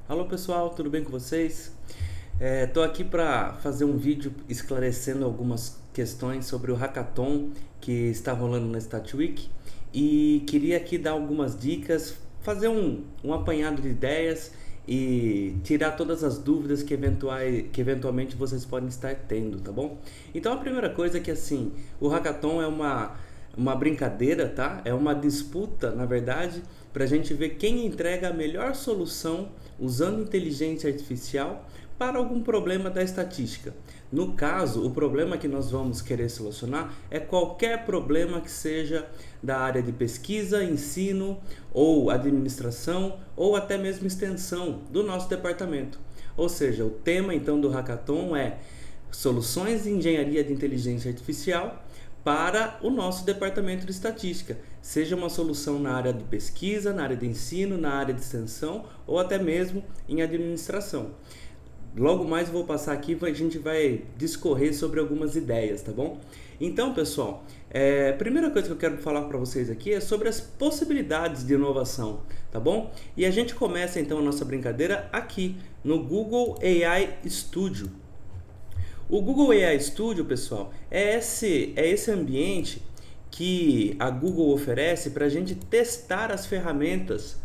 Alô pessoal, tudo bem com vocês? Estou aqui para fazer um vídeo esclarecendo algumas questões sobre o hackathon que está rolando na StatWeek e queria aqui dar algumas dicas, fazer um apanhado de ideias e tirar todas as dúvidas que eventualmente vocês podem estar tendo, tá bom? Então a primeira coisa é que assim, o hackathon é uma brincadeira, tá? É uma disputa, na verdade, para a gente ver quem entrega a melhor solução usando inteligência artificial para algum problema da estatística. No caso, o problema que nós vamos querer solucionar é qualquer problema que seja da área de pesquisa, ensino ou administração ou até mesmo extensão do nosso departamento. Ou seja, o tema então do hackathon é soluções de engenharia de inteligência artificial para o nosso departamento de estatística, seja uma solução na área de pesquisa, na área de ensino, na área de extensão ou até mesmo em administração. Logo mais eu vou passar aqui e a gente vai discorrer sobre algumas ideias, tá bom? Então, pessoal, a primeira coisa que eu quero falar para vocês aqui é sobre as possibilidades de inovação, tá bom? E a gente começa então a nossa brincadeira aqui no Google AI Studio. O Google AI Studio, pessoal, é esse ambiente que a Google oferece para a gente testar as ferramentas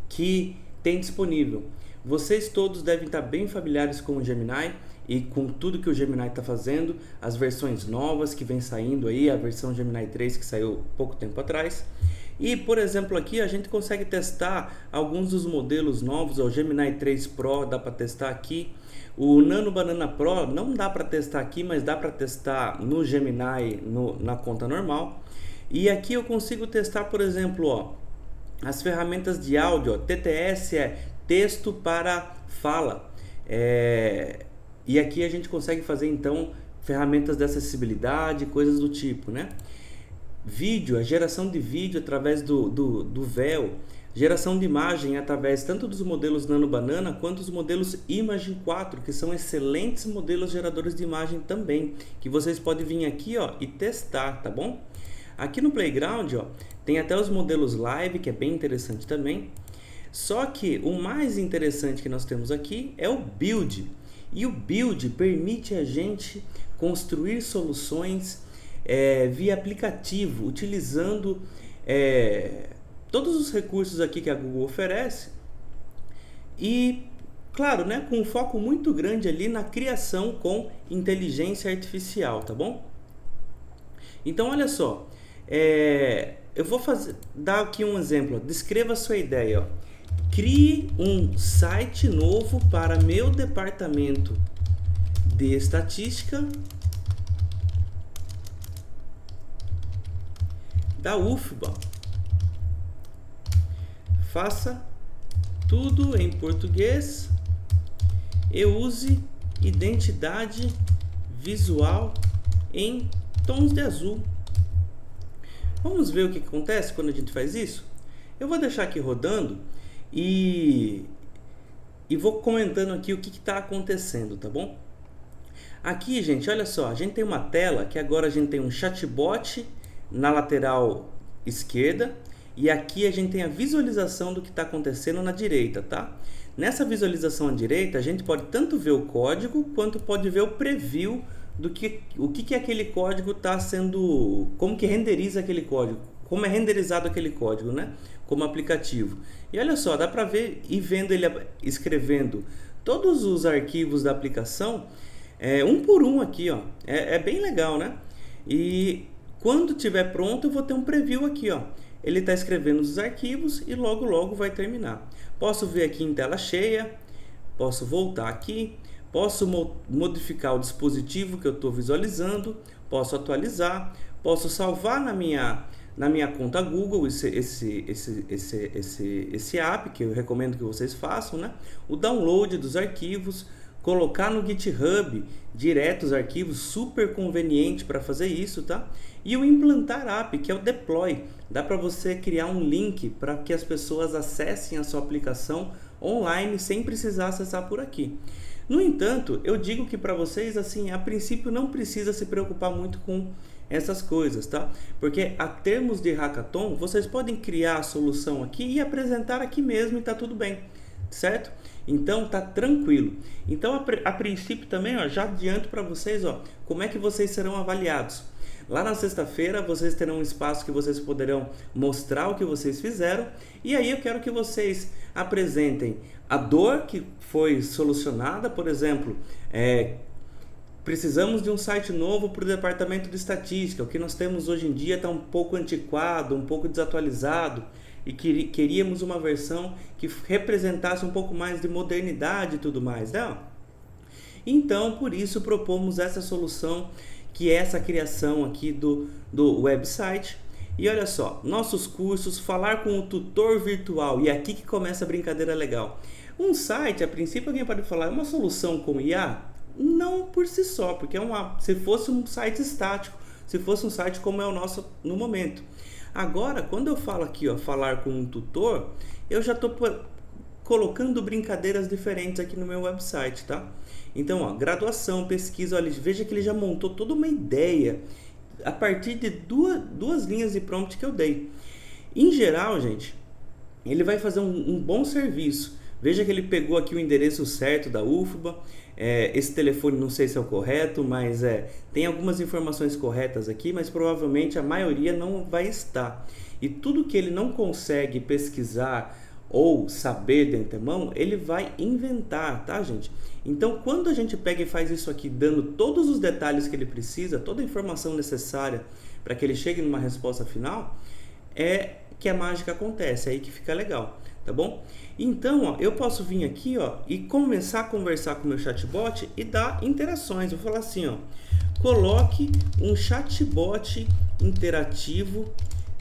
que tem disponível. Vocês todos devem estar bem familiares com o Gemini e com tudo que o Gemini está fazendo, as versões novas que vem saindo aí, a versão Gemini 3 que saiu pouco tempo atrás. E, por exemplo, aqui a gente consegue testar alguns dos modelos novos, o Gemini 3 Pro dá para testar aqui. O Nano Banana Pro não dá para testar aqui, mas dá para testar no Gemini, na conta normal. E aqui eu consigo testar, por exemplo, ó, as ferramentas de áudio, ó, TTS é texto para fala. E aqui a gente consegue fazer então ferramentas de acessibilidade, coisas do tipo, né? Vídeo, a geração de vídeo através do véu, geração de imagem através tanto dos modelos Nano Banana quanto dos modelos Imagen 4, que são excelentes modelos geradores de imagem também, que vocês podem vir aqui, ó, e testar, tá bom? Aqui no Playground, ó, tem até os modelos Live, que é bem interessante também. Só que o mais interessante que nós temos aqui é o Build. E o Build permite a gente construir soluções via aplicativo, utilizando todos os recursos aqui que a Google oferece e, claro, né, com um foco muito grande ali na criação com inteligência artificial, tá bom? Então, olha só, eu vou dar aqui um exemplo, ó. Descreva a sua ideia, ó. Crie um site novo para meu departamento de estatística da UFBA. Faça tudo em português e use identidade visual em tons de azul. Vamos ver o que acontece quando a gente faz isso? Eu vou deixar aqui rodando e vou comentando aqui o que está acontecendo, tá bom? Aqui, gente, olha só, a gente tem uma tela que agora a gente tem um chatbot na lateral esquerda e aqui a gente tem a visualização do que está acontecendo na direita, tá? Nessa visualização à direita, a gente pode tanto ver o código quanto pode ver o preview do o que aquele código está sendo, como que renderiza aquele código, como é renderizado aquele código, né? Como aplicativo. E olha só, dá para ver e vendo ele escrevendo todos os arquivos da aplicação, um por um aqui, ó. É bem legal, né? E quando tiver pronto, eu vou ter um preview aqui, ó. Ele está escrevendo os arquivos e logo logo vai terminar. Posso ver aqui em tela cheia, posso voltar aqui, posso modificar o dispositivo que eu estou visualizando, posso atualizar, posso salvar na minha conta Google esse app que eu recomendo que vocês façam, né? O download dos arquivos, colocar no GitHub direto os arquivos, super conveniente para fazer isso, tá? E o implantar app, que é o deploy, dá para você criar um link para que as pessoas acessem a sua aplicação online sem precisar acessar por aqui. No entanto, eu digo que para vocês, assim, a princípio não precisa se preocupar muito com essas coisas, tá? Porque a termos de hackathon, vocês podem criar a solução aqui e apresentar aqui mesmo e tá tudo bem. certo? Então tá tranquilo. Então a princípio também, ó, já adianto para vocês, ó, como é que vocês serão avaliados. Lá na sexta-feira vocês terão um espaço que vocês poderão mostrar o que vocês fizeram, e aí eu quero que vocês apresentem a dor que foi solucionada. Por exemplo, precisamos de um site novo para o departamento de estatística. O que nós temos hoje em dia está um pouco antiquado, um pouco desatualizado, e queríamos uma versão que representasse um pouco mais de modernidade e tudo mais, né? Então, por isso propomos essa solução, que é essa criação aqui do website. E olha só, nossos cursos, falar com o tutor virtual, e aqui que começa a brincadeira legal. Um site, a princípio alguém pode falar, é uma solução com IA? Não por si só, porque se fosse um site estático, se fosse um site como é o nosso no momento. Agora, quando eu falo aqui, ó, falar com um tutor, eu já estou colocando brincadeiras diferentes aqui no meu website, tá? Então, ó, graduação, pesquisa, olha, veja que ele já montou toda uma ideia a partir de duas linhas de prompt que eu dei. Em geral, gente, ele vai fazer um bom serviço. Veja que ele pegou aqui o endereço certo da UFBA. Esse telefone não sei se é o correto, mas tem algumas informações corretas aqui, mas provavelmente a maioria não vai estar. E tudo que ele não consegue pesquisar ou saber de antemão, ele vai inventar, tá, gente? Então, quando a gente pega e faz isso aqui, dando todos os detalhes que ele precisa, toda a informação necessária para que ele chegue numa resposta final, é que a mágica acontece, é aí que fica legal, tá bom? Então, ó, eu posso vir aqui, ó, e começar a conversar com o meu chatbot e dar interações. Eu vou falar assim, ó, coloque um chatbot interativo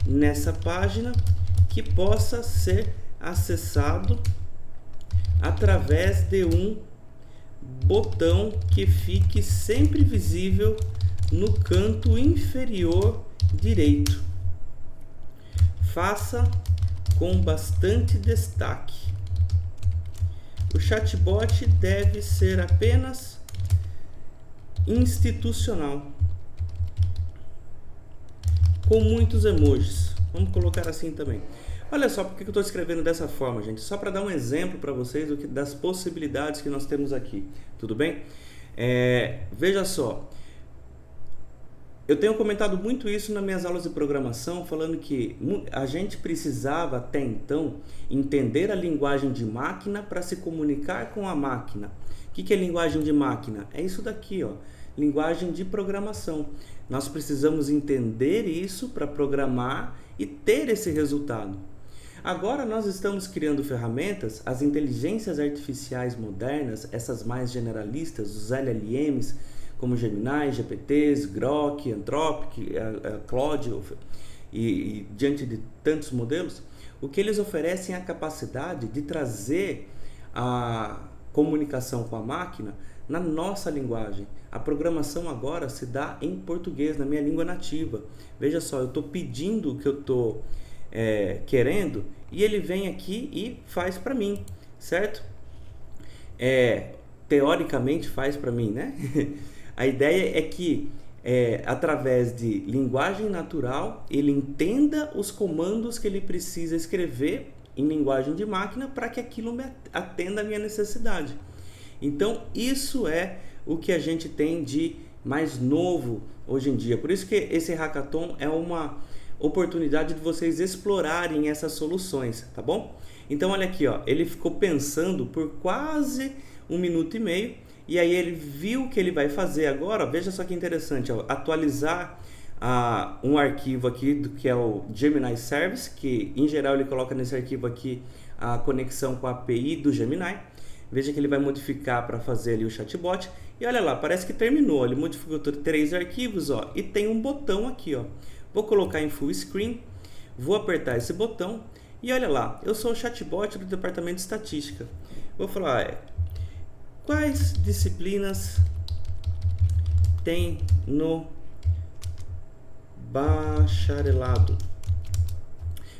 nessa página que possa ser acessado através de um botão que fique sempre visível no canto inferior direito. Faça com bastante destaque. O chatbot deve ser apenas institucional, com muitos emojis. Vamos colocar assim também. Olha só porque eu estou escrevendo dessa forma, gente. Só para dar um exemplo para vocês das possibilidades que nós temos aqui. Tudo bem? Veja só. Eu tenho comentado muito isso nas minhas aulas de programação, falando que a gente precisava até então entender a linguagem de máquina para se comunicar com a máquina. O que é linguagem de máquina? É isso daqui, ó, linguagem de programação. Nós precisamos entender isso para programar e ter esse resultado. Agora nós estamos criando ferramentas, as inteligências artificiais modernas, essas mais generalistas, os LLMs, como Gemini, GPTs, Grok, Anthropic, Claude e diante de tantos modelos, o que eles oferecem é a capacidade de trazer a comunicação com a máquina na nossa linguagem. A programação agora se dá em português, na minha língua nativa. Veja só, eu estou pedindo o que eu estou querendo e ele vem aqui e faz para mim, certo? Teoricamente faz para mim, né? A ideia é que através de linguagem natural ele entenda os comandos que ele precisa escrever em linguagem de máquina para que aquilo atenda a minha necessidade. Então isso é o que a gente tem de mais novo hoje em dia. Por isso que esse hackathon é uma oportunidade de vocês explorarem essas soluções, tá bom? Então olha aqui, ó, ele ficou pensando por quase 1 minuto e meio e aí ele viu o que ele vai fazer agora. Ó, veja só que interessante, ó, atualizar um arquivo aqui que é o Gemini Service, que em geral ele coloca nesse arquivo aqui a conexão com a API do Gemini. Veja que ele vai modificar para fazer ali o chatbot. E olha lá, parece que terminou. Ele modificou 3 arquivos, ó, e tem um botão aqui, ó. Vou colocar em full screen, vou apertar esse botão e olha lá, eu sou o chatbot do departamento de estatística. Vou falar, quais disciplinas tem no bacharelado?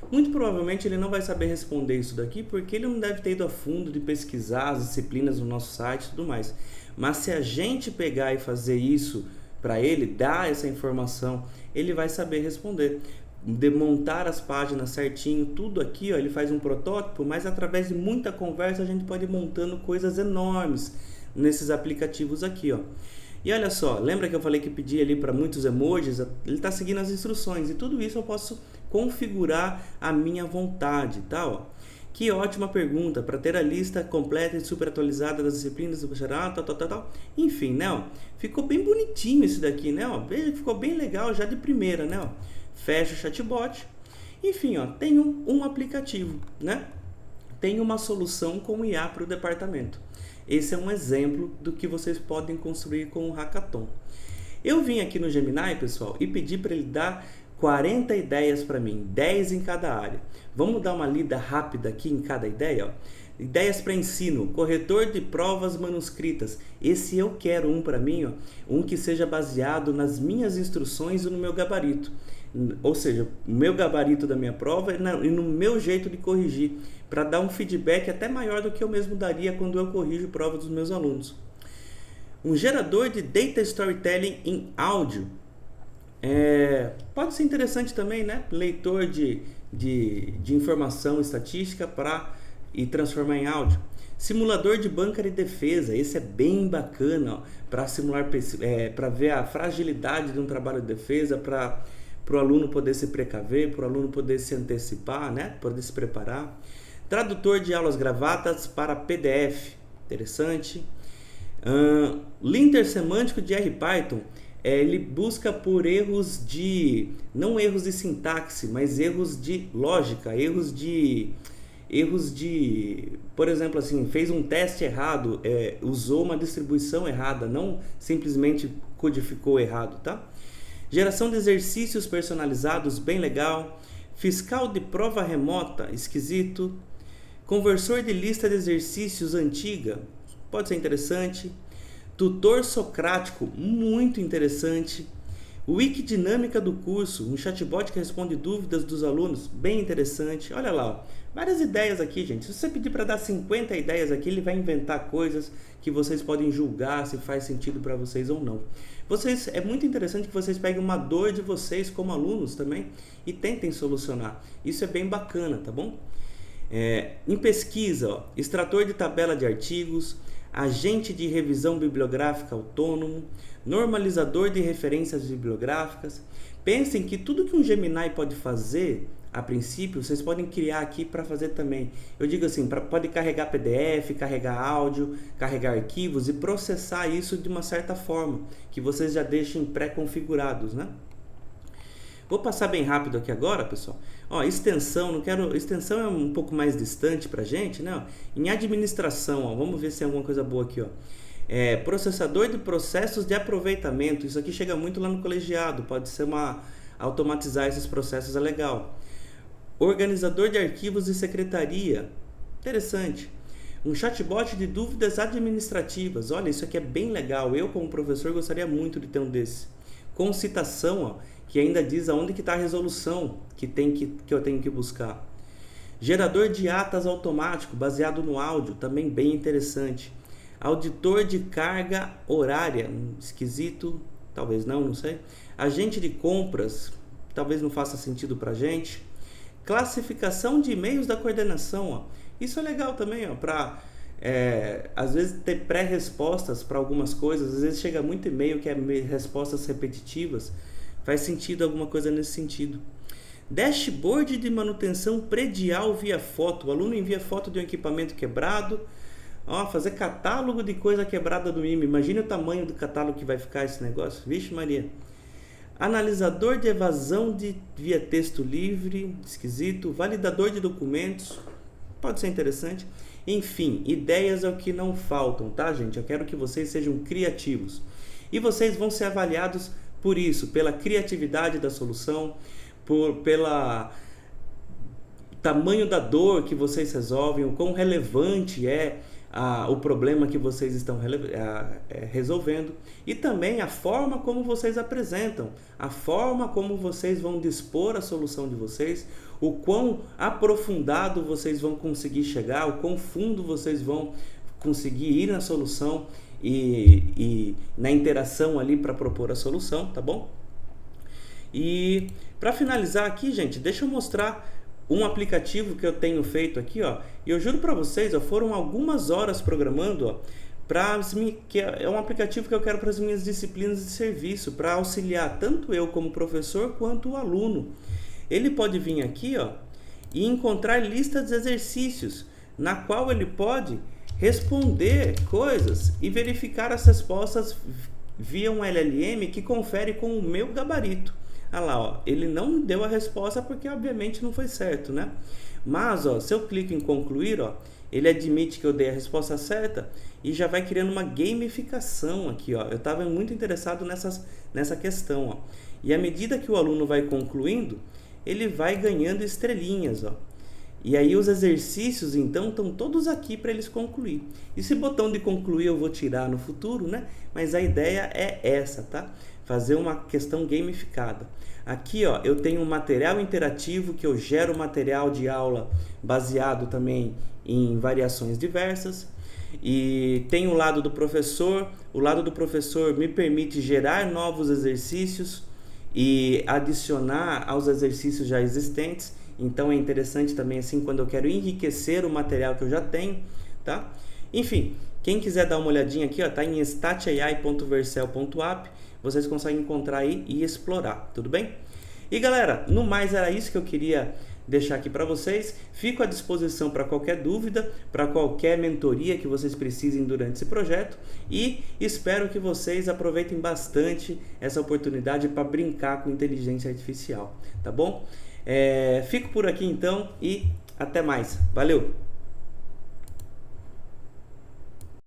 Muito provavelmente ele não vai saber responder isso daqui, porque ele não deve ter ido a fundo de pesquisar as disciplinas no nosso site e tudo mais. Mas se a gente pegar e fazer isso para ele, dar essa informação, ele vai saber responder. de montar as páginas certinho, tudo aqui, ó, ele faz um protótipo, mas através de muita conversa a gente pode ir montando coisas enormes nesses aplicativos aqui, ó. E olha só, lembra que eu falei que pedi ali para muitos emojis? Ele está seguindo as instruções e tudo isso eu posso configurar à minha vontade, tá? Ó. Que ótima pergunta, para ter a lista completa e super atualizada das disciplinas do bacharelado, tal. Enfim, né? Ó, ficou bem bonitinho isso daqui, né? Ó, veja que ficou bem legal já de primeira, né? Ó, fecha o chatbot. Enfim, ó, tem um aplicativo, né? Tem uma solução com IA para o departamento. Esse é um exemplo do que vocês podem construir com o Hackathon. Eu vim aqui no Gemini, pessoal, e pedi para ele dar 40 ideias para mim, 10 em cada área. Vamos dar uma lida rápida aqui em cada ideia, ó. Ideias para ensino, corretor de provas manuscritas. Esse eu quero um para mim, ó, um que seja baseado nas minhas instruções e no meu gabarito. Ou seja, o meu gabarito da minha prova e no meu jeito de corrigir, para dar um feedback até maior do que eu mesmo daria quando eu corrijo prova dos meus alunos. Um gerador de Data Storytelling em áudio. Pode ser interessante também, né? Leitor de informação estatística e transformar em áudio. Simulador de banca de defesa, esse é bem bacana para simular, para ver a fragilidade de um trabalho de defesa, para o aluno poder se precaver, para o aluno poder se antecipar, né? Poder se preparar. Tradutor de aulas gravatas para PDF, interessante. Linter semântico de RPython, ele busca por não erros de sintaxe, mas erros de lógica, erros de, por exemplo, assim, fez um teste errado, usou uma distribuição errada, não simplesmente codificou errado, tá? Geração de exercícios personalizados, bem legal. Fiscal de prova remota, esquisito. Conversor de lista de exercícios antiga, pode ser interessante. Tutor socrático, muito interessante. Wikidinâmica do curso, um chatbot que responde dúvidas dos alunos, bem interessante. Olha lá, ó, várias ideias aqui, gente. Se você pedir para dar 50 ideias aqui, ele vai inventar coisas que vocês podem julgar se faz sentido para vocês ou não. É muito interessante que vocês peguem uma dor de vocês como alunos também e tentem solucionar. Isso é bem bacana, tá bom? Em pesquisa, ó, extrator de tabela de artigos, agente de revisão bibliográfica autônomo, normalizador de referências bibliográficas. Pensem que tudo que um Gemini pode fazer, a princípio, vocês podem criar aqui para fazer também. Eu digo assim, pode carregar PDF, carregar áudio, carregar arquivos e processar isso de uma certa forma, que vocês já deixem pré-configurados, né? Vou passar bem rápido aqui agora, pessoal. Ó, extensão, extensão é um pouco mais distante pra gente, né? Em administração, ó, vamos ver se tem alguma coisa boa aqui, ó. Processador de processos de aproveitamento. Isso aqui chega muito lá no colegiado, pode ser automatizar esses processos, é legal. Organizador de arquivos e secretaria, interessante. Um chatbot de dúvidas administrativas, olha, isso aqui é bem legal. Eu, como professor, gostaria muito de ter um desse. Com citação, ó, que ainda diz aonde que está a resolução que eu tenho que buscar. Gerador de atas automático, baseado no áudio, também bem interessante. Auditor de carga horária, esquisito, talvez não sei. Agente de compras, talvez não faça sentido para a gente. Classificação de e-mails da coordenação, ó. Isso é legal também, ó, para às vezes ter pré-respostas para algumas coisas. Às vezes chega muito e-mail que é respostas repetitivas. Faz sentido alguma coisa nesse sentido. Dashboard de manutenção predial via foto. O aluno envia foto de um equipamento quebrado. Ó, fazer catálogo de coisa quebrada do IME. Imagina o tamanho do catálogo que vai ficar esse negócio. Vixe Maria. Analisador de evasão via texto livre. Esquisito. Validador de documentos. Pode ser interessante. Enfim, ideias é o que não faltam, tá, gente? Eu quero que vocês sejam criativos. E vocês vão ser avaliados por isso, pela criatividade da solução, pelo tamanho da dor que vocês resolvem, o quão relevante é o problema que vocês estão resolvendo, e também a forma como vocês apresentam, a forma como vocês vão dispor a solução de vocês, o quão aprofundado vocês vão conseguir chegar, o quão fundo vocês vão conseguir ir na solução e na interação ali para propor a solução, tá bom? E para finalizar aqui, gente, deixa eu mostrar um aplicativo que eu tenho feito aqui, ó. E eu juro para vocês, ó, foram algumas horas programando, ó, que é um aplicativo que eu quero para as minhas disciplinas de serviço, para auxiliar tanto eu como professor quanto o aluno. Ele pode vir aqui, ó, e encontrar listas de exercícios, na qual ele pode responder coisas e verificar as respostas via um LLM que confere com o meu gabarito. Ah lá, ó, ele não deu a resposta porque obviamente não foi certo, né? Mas, ó, se eu clico em concluir, ó, ele admite que eu dei a resposta certa e já vai criando uma gamificação aqui, ó. Eu estava muito interessado nessa questão, ó. E à medida que o aluno vai concluindo, ele vai ganhando estrelinhas, ó. E aí os exercícios, então, estão todos aqui para eles concluir. Esse botão de concluir eu vou tirar no futuro, né? Mas a ideia é essa, tá? Fazer uma questão gamificada. Aqui, ó, eu tenho um material interativo que eu gero material de aula baseado também em variações diversas. E tem o lado do professor. O lado do professor me permite gerar novos exercícios e adicionar aos exercícios já existentes. Então é interessante também assim quando eu quero enriquecer o material que eu já tenho, tá? Enfim, quem quiser dar uma olhadinha aqui, ó, tá em statai.vercel.app, vocês conseguem encontrar aí e explorar, tudo bem? E galera, no mais era isso que eu queria deixar aqui para vocês. Fico à disposição para qualquer dúvida, para qualquer mentoria que vocês precisem durante esse projeto e espero que vocês aproveitem bastante essa oportunidade para brincar com inteligência artificial, tá bom? Fico por aqui então e até mais. Valeu!